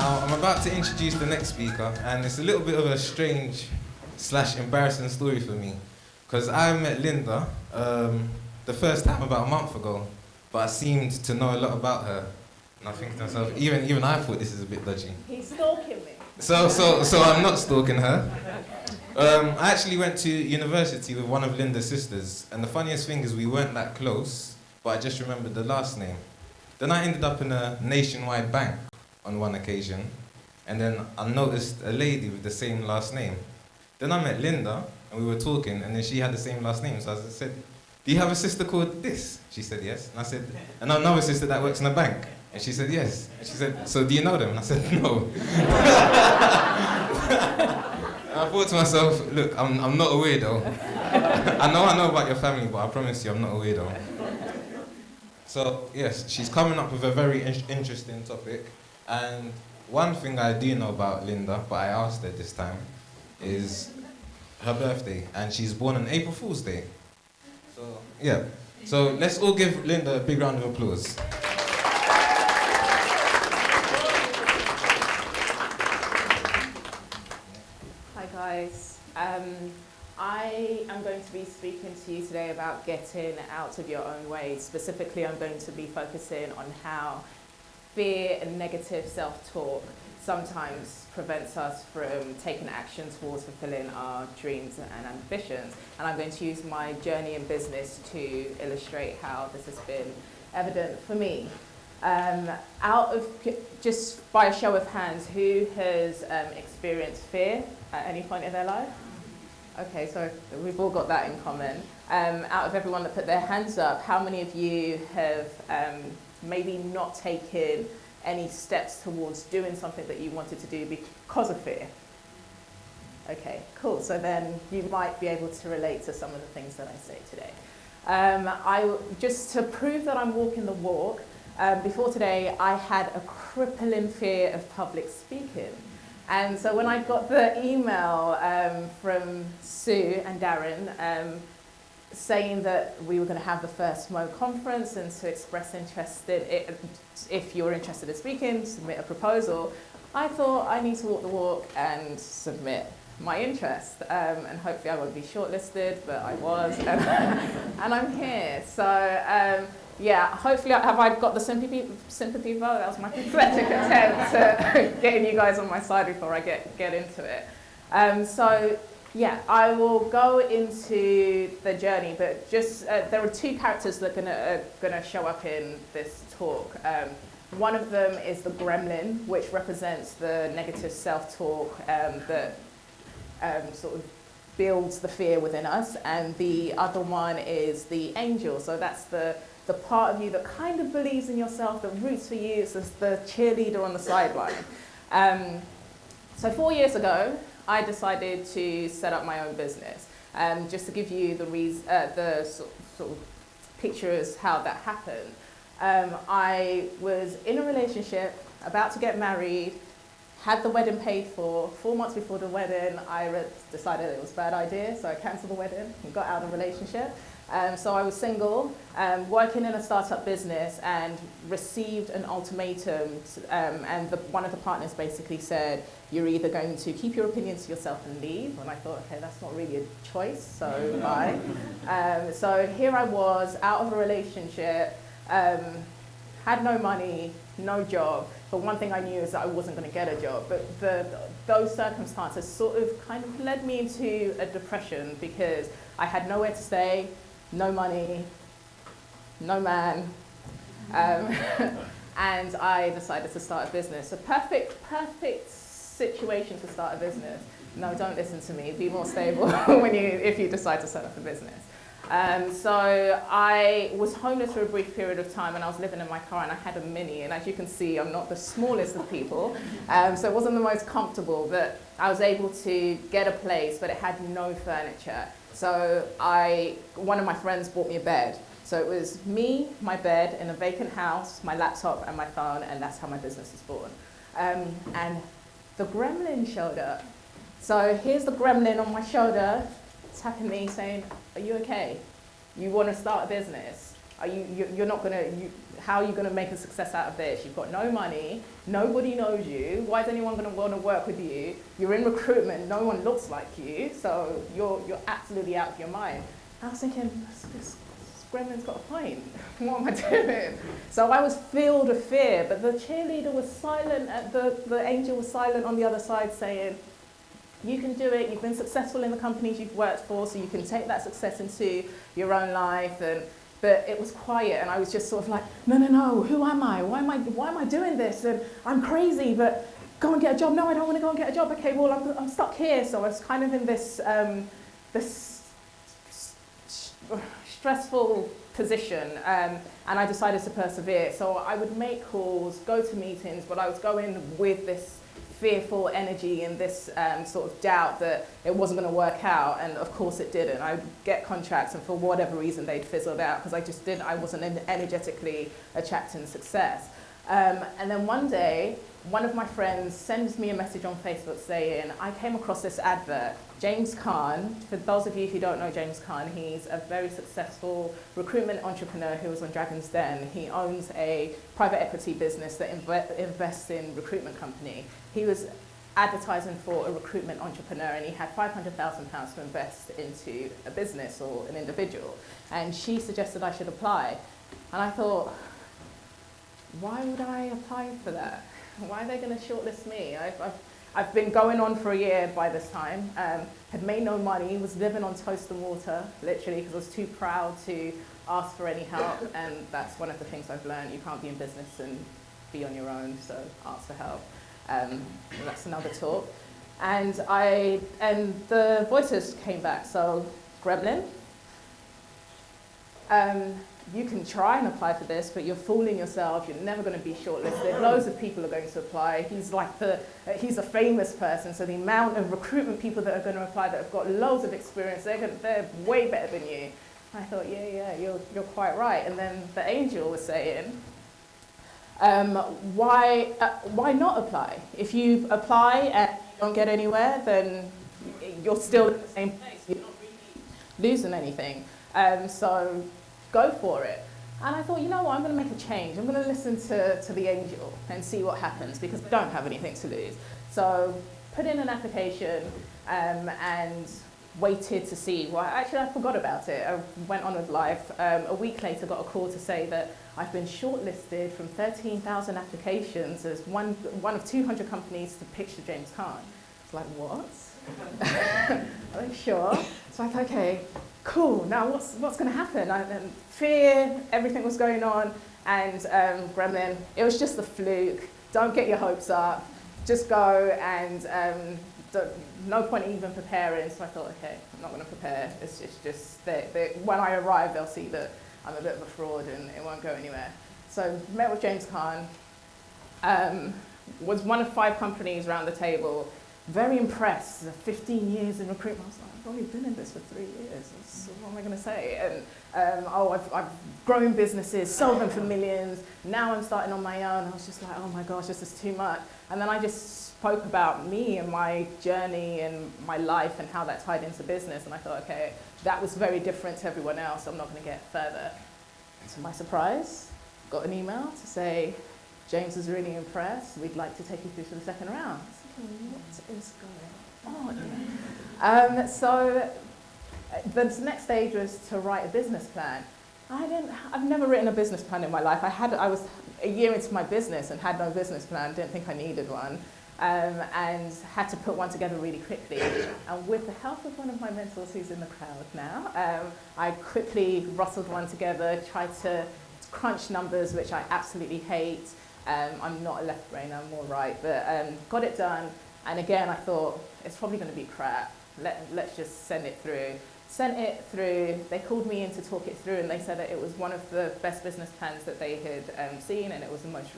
Now, I'm about to introduce the next speaker, and it's a little bit of a strange / embarrassing story for me, because I met Linda the first time about a month ago, but I seemed to know a lot about her. And I think to myself, even I thought this is a bit dodgy. He's stalking me. So I'm not stalking her. I actually went to university with one of Linda's sisters, and the funniest thing is we weren't that close, but I just remembered the last name. Then I ended up in a nationwide bank on one occasion, and then I noticed a lady with the same last name. Then I met Linda, and we were talking, and then she had the same last name, so I said, "Do you have a sister called this?" She said, "Yes." And I said, "And another sister that works in a bank?" And she said, "Yes." And she said, "So do you know them?" And I said, "No." And I thought to myself, look, I'm not a weirdo. I know about your family, but I promise you I'm not a weirdo. So, yes, she's coming up with a very interesting topic. And one thing I do know about Linda, but I asked her this time, is her birthday. And she's born on April Fool's Day. So, yeah. So let's all give Linda a big round of applause. Hi guys. I am going to be speaking to you today about getting out of your own way. Specifically, I'm going to be focusing on how fear and negative self-talk sometimes prevents us from taking action towards fulfilling our dreams and ambitions. And I'm going to use my journey in business to illustrate how this has been evident for me. Just by a show of hands, who has experienced fear at any point in their life? Okay, so we've all got that in common. Out of everyone that put their hands up, how many of you have maybe not taken any steps towards doing something that you wanted to do because of fear? Okay, cool. So then you might be able to relate to some of the things that I say today. Just to prove that I'm walking the walk, before today I had a crippling fear of public speaking. And so when I got the email from Sue and Darren saying that we were going to have the first MOE conference and to express interest in it, if you're interested in speaking, submit a proposal, I thought I need to walk the walk and submit my interest. And hopefully I won't be shortlisted, but I was, and I'm here. So yeah, hopefully have I got the sympathy vote? That was my pathetic attempt at getting you guys on my side before I get into it. So yeah, I will go into the journey, but just there are two characters that are gonna show up in this talk. One of them is the gremlin, which represents the negative self-talk that sort of builds the fear within us, and the other one is the angel. So that's the part of you that kind of believes in yourself, that roots for you. It's the cheerleader on the sideline. So 4 years ago, I decided to set up my own business. Just to give you the sort of picture as how that happened. I was in a relationship, about to get married, had the wedding paid for. 4 months before the wedding, I decided it was a bad idea, so I cancelled the wedding and got out of the relationship. So I was single, working in a startup business, and received an ultimatum. And one of the partners basically said, "You're either going to keep your opinions to yourself and leave." And I thought, okay, that's not really a choice, so bye. So here I was, out of a relationship, had no money, no job. But one thing I knew is that I wasn't going to get a job. But those circumstances sort of kind of led me into a depression, because I had nowhere to stay, no money, no man, and I decided to start a business. A perfect situation to start a business. No, don't listen to me. Be more stable if you decide to set up a business. So I was homeless for a brief period of time, and I was living in my car, and I had a Mini, and as you can see, I'm not the smallest of people, so it wasn't the most comfortable, but I was able to get a place, but it had no furniture. So one of my friends bought me a bed. So it was me, my bed in a vacant house, my laptop and my phone, and that's how my business was born. And the gremlin showed up. So here's the gremlin on my shoulder, tapping me saying, "Are you okay? You want to start a business? you're not gonna, how are you gonna make a success out of this? You've got no money, nobody knows you, why is anyone gonna wanna work with you? You're in recruitment, no one looks like you, so you're absolutely out of your mind. I was thinking, this gremlin's got a point. What am I doing? So I was filled with fear, but the cheerleader was silent, the angel was silent on the other side saying, you can do it, you've been successful in the companies you've worked for, so you can take that success into your own life. But it was quiet, and I was just sort of like, no, who am I? Why am I doing this? And I'm crazy, but go and get a job. No, I don't want to go and get a job. Okay, well, I'm stuck here. So I was kind of in this, stressful position, and I decided to persevere. So I would make calls, go to meetings, but I was going with this fearful energy and this sort of doubt that it wasn't going to work out, and of course it didn't. I would get contracts, and for whatever reason they'd fizzled out because I wasn't energetically attracting success. And then one day, one of my friends sends me a message on Facebook saying, I came across this advert. James Caan, for those of you who don't know James Caan, he's a very successful recruitment entrepreneur who was on Dragon's Den. He owns a private equity business that invests in recruitment company. He was advertising for a recruitment entrepreneur, and he had £500,000 to invest into a business or an individual. And she suggested I should apply. And I thought, why would I apply for that? Why are they going to shortlist me? I've been going on for a year by this time, had made no money, was living on toast and water, literally, because I was too proud to ask for any help. And that's one of the things I've learned. You can't be in business and be on your own, so ask for help. That's another talk. And the voices came back. So, Gremlin, you can try and apply for this, but you're fooling yourself. You're never going to be shortlisted. Loads of people are going to apply. He's a famous person, so the amount of recruitment people that are going to apply that have got loads of experience, they're way better than you. I thought, yeah, you're quite right. And then the angel was saying, why not apply? If you apply and you don't get anywhere, then you're still in the same place. You're not really losing anything. So go for it. And I thought, you know what, I'm going to make a change. I'm going to listen to the angel and see what happens, because I don't have anything to lose. So put in an application and waited to see. Well, actually, I forgot about it. I went on with life. A week later, got a call to say that I've been shortlisted from 13,000 applications as one of 200 companies to pitch to James Caan. It's like, what? I'm like, sure. So I thought, okay, cool, now what's going to happen? And fear, everything was going on, and Gremlin, it was just a fluke. Don't get your hopes up. Just go, and no point even preparing. So I thought, okay, I'm not going to prepare. It's just when I arrive, they'll see that I'm a bit of a fraud and it won't go anywhere. So met with James Caan, was one of 5 companies around the table. Very impressed. 15 years in recruitment. I was like, I've only been in this for 3 years. So what am I going to say? And I've grown businesses, sold them for millions. Now I'm starting on my own. I was just like, oh my gosh, this is too much. And then I just spoke about me and my journey and my life and how that tied into business. And I thought, okay, that was very different to everyone else. I'm not going to get further. To my surprise, got an email to say, James is really impressed. We'd like to take you through to the second round. What is going on? So the next stage was to write a business plan. I've never written a business plan in my life. I was a year into my business and had no business plan, didn't think I needed one, and had to put one together really quickly. And with the help of one of my mentors who's in the crowd now, I quickly rustled one together, tried to crunch numbers, which I absolutely hate. I'm not a left brainer, I'm more right, but got it done. And again, I thought, it's probably going to be crap. Let's just send it through. Sent it through. They called me in to talk it through, and they said that it was one of the best business plans that they had seen, and it was the most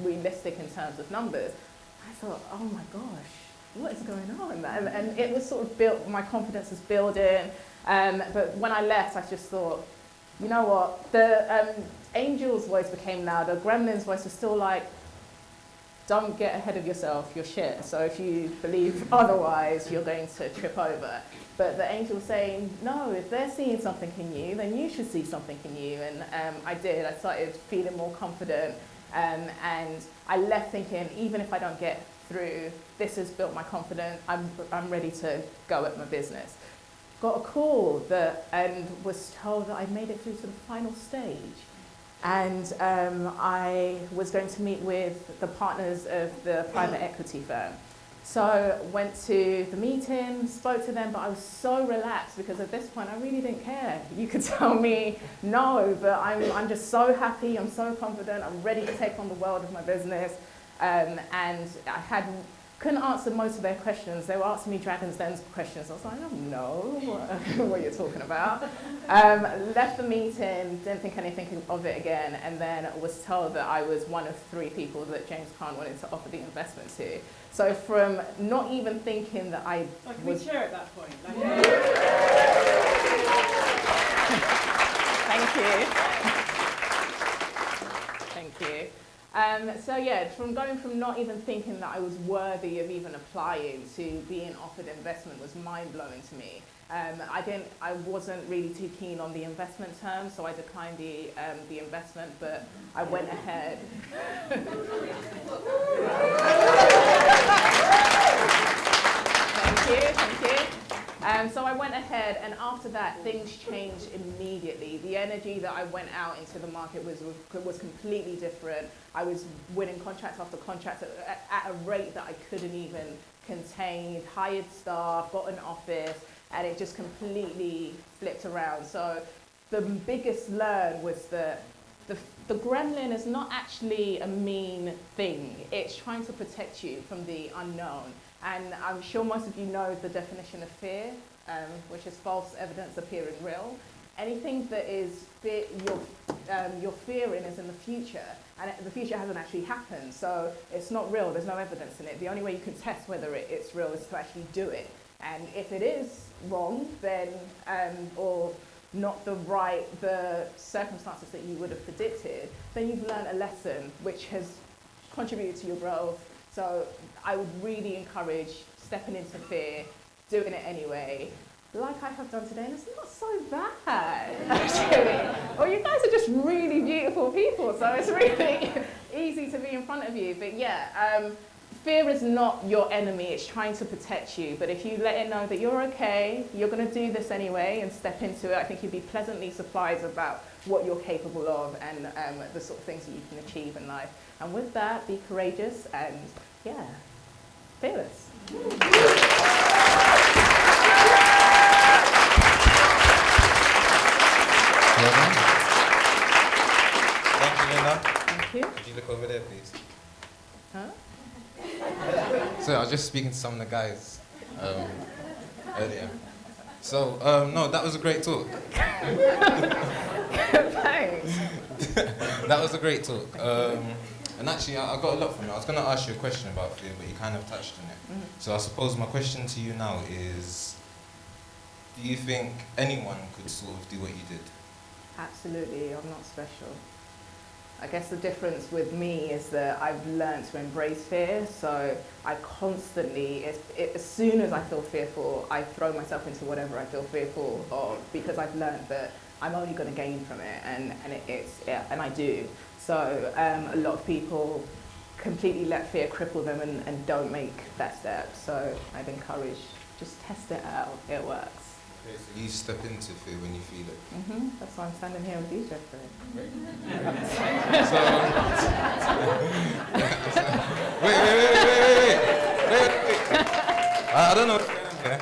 realistic in terms of numbers. I thought, oh my gosh, what is going on? And it was sort of built, my confidence was building. But when I left, I just thought, you know what? The angel's voice became louder. Gremlin's voice was still like, don't get ahead of yourself, you're shit. So if you believe otherwise, you're going to trip over. But the angel's saying, no, if they're seeing something in you, then you should see something in you. And I did. I started feeling more confident. And I left thinking, even if I don't get through, this has built my confidence. I'm ready to go at my business. Got a call and was told that I made it through to the final stage. And I was going to meet with the partners of the private equity firm. So went to the meeting, spoke to them, but I was so relaxed because at this point I really didn't care. You could tell me no, but I'm just so happy, I'm so confident, I'm ready to take on the world of my business. And I couldn't answer most of their questions. They were asking me Dragon's Den questions. I was like, I don't know what you're talking about. Left the meeting, didn't think anything of it again, and then was told that I was one of 3 people that James Caan wanted to offer the investment to. So from not even thinking that I can was... we cheer at that point? Thank you. So yeah, from going from not even thinking that I was worthy of even applying to being offered investment was mind-blowing to me. I wasn't really too keen on the investment terms, so I declined the investment, but I went ahead. Thank you. So I went ahead, and after that, things changed immediately. The energy that I went out into the market was completely different. I was winning contract after contract at a rate that I couldn't even contain, hired staff, got an office, and it just completely flipped around. So the biggest learn was that the gremlin is not actually a mean thing. It's trying to protect you from the unknown. And I'm sure most of you know the definition of fear, which is false evidence appearing real. Anything that is you're fearing is in the future, and the future hasn't actually happened, so it's not real, there's no evidence in it. The only way you can test whether it's real is to actually do it. And if it is wrong, then, or not the circumstances that you would have predicted, then you've learned a lesson which has contributed to your growth. So I would really encourage stepping into fear, doing it anyway, like I have done today, and it's not so bad, actually. Well, you guys are just really beautiful people, so it's really easy to be in front of you. But yeah, fear is not your enemy, it's trying to protect you. But if you let it know that you're okay, you're going to do this anyway, and step into it, I think you'll be pleasantly surprised about what you're capable of and the sort of things that you can achieve in life. And with that, be courageous and, yeah, fearless. Thank you, Linda. Thank you. Could you look over there, please? Huh? So I was just speaking to some of the guys earlier. So, no, that was a great talk. Thanks. That was a great talk. And actually, I got a lot from it. I was going to ask you a question about fear, but you kind of touched on it. Mm-hmm. So I suppose my question to you now is, do you think anyone could sort of do what you did? Absolutely, I'm not special. I guess the difference with me is that I've learned to embrace fear, so I constantly, as soon as I feel fearful, I throw myself into whatever I feel fearful of, because I've learned that I'm only going to gain from it, and I do. So a lot of people completely let fear cripple them and don't make that step. So I'd encourage, just test it out, it works. Okay, so you step into fear when you feel it. Mm-hmm. That's why I'm standing here with you, Jeffrey. So, wait. I don't know what's going on here.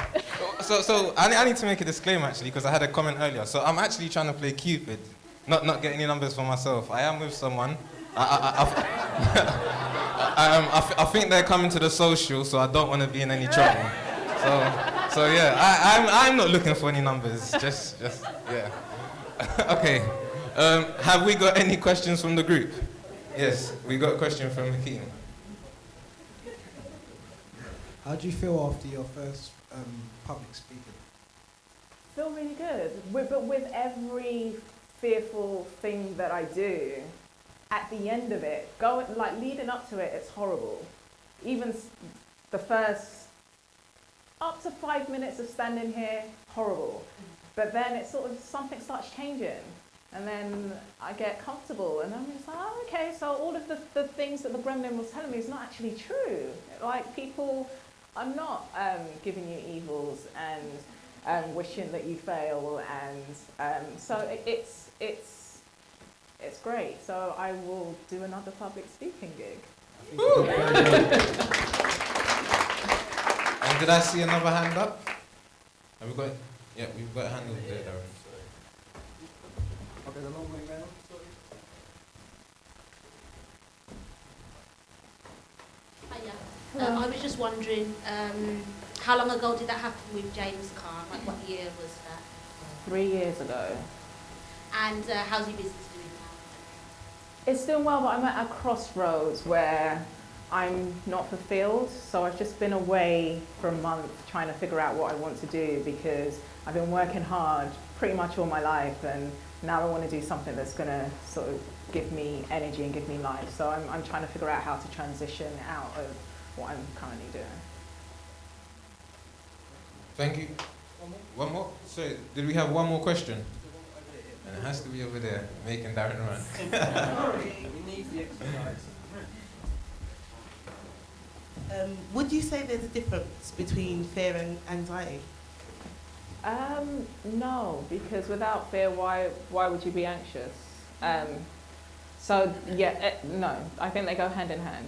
So I need to make a disclaimer actually, because I had a comment earlier. So I'm actually trying to play Cupid, not get any numbers for myself. I am with someone. I think they're coming to the social, so I don't want to be in any trouble. So yeah, I'm not looking for any numbers. Just yeah. Okay. Have we got any questions from the group? Yes, we got a question from Caan. How do you feel after your first public speaking? Feel really good. But with every fearful thing that I do, at the end of it, like leading up to it, it's horrible. Even the first up to 5 minutes of standing here, horrible. But then it sort of, something starts changing. And then I get comfortable, and I'm just like, oh, okay, so all of the things that the gremlin was telling me is not actually true. Like, people, I'm not giving you evils and wishing that you fail, and so it's great. So I will do another public speaking gig. And did I see another hand up? Have we got? Yeah, we've got a hand over there, Darren. Okay, the long way round. Hiya. I was just wondering, how long ago did that happen with James Caan? Like, what year was that? 3 years ago. And how's your business doing now? It's doing well, but I'm at a crossroads where I'm not fulfilled. So I've just been away for a month trying to figure out what I want to do, because I've been working hard pretty much all my life, and now I want to do something that's going to sort of give me energy and give me life. So I'm trying to figure out how to transition out of what I'm currently doing. Thank you. One more? So, did we have one more question? And it has to be over there, making Darren run. We need the exercise. Would you say there's a difference between fear and anxiety? No, because without fear, why would you be anxious? So yeah, no, I think they go hand in hand.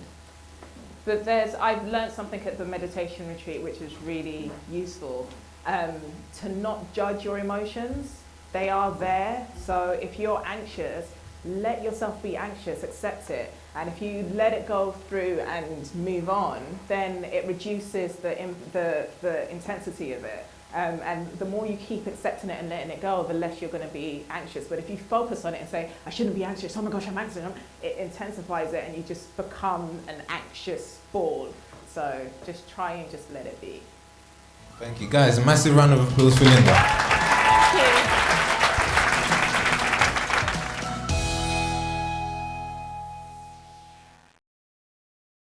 But I've learned something at the meditation retreat which is really useful, to not judge your emotions. They are there, so if you're anxious, let yourself be anxious, accept it. And if you let it go through and move on, then it reduces the intensity of it. And the more you keep accepting it and letting it go, the less you're going to be anxious. But if you focus on it and say, I shouldn't be anxious, oh my gosh, I'm anxious, it intensifies it, and you just become an anxious ball. So just try and just let it be. Thank you. Guys, a massive round of applause for Linda.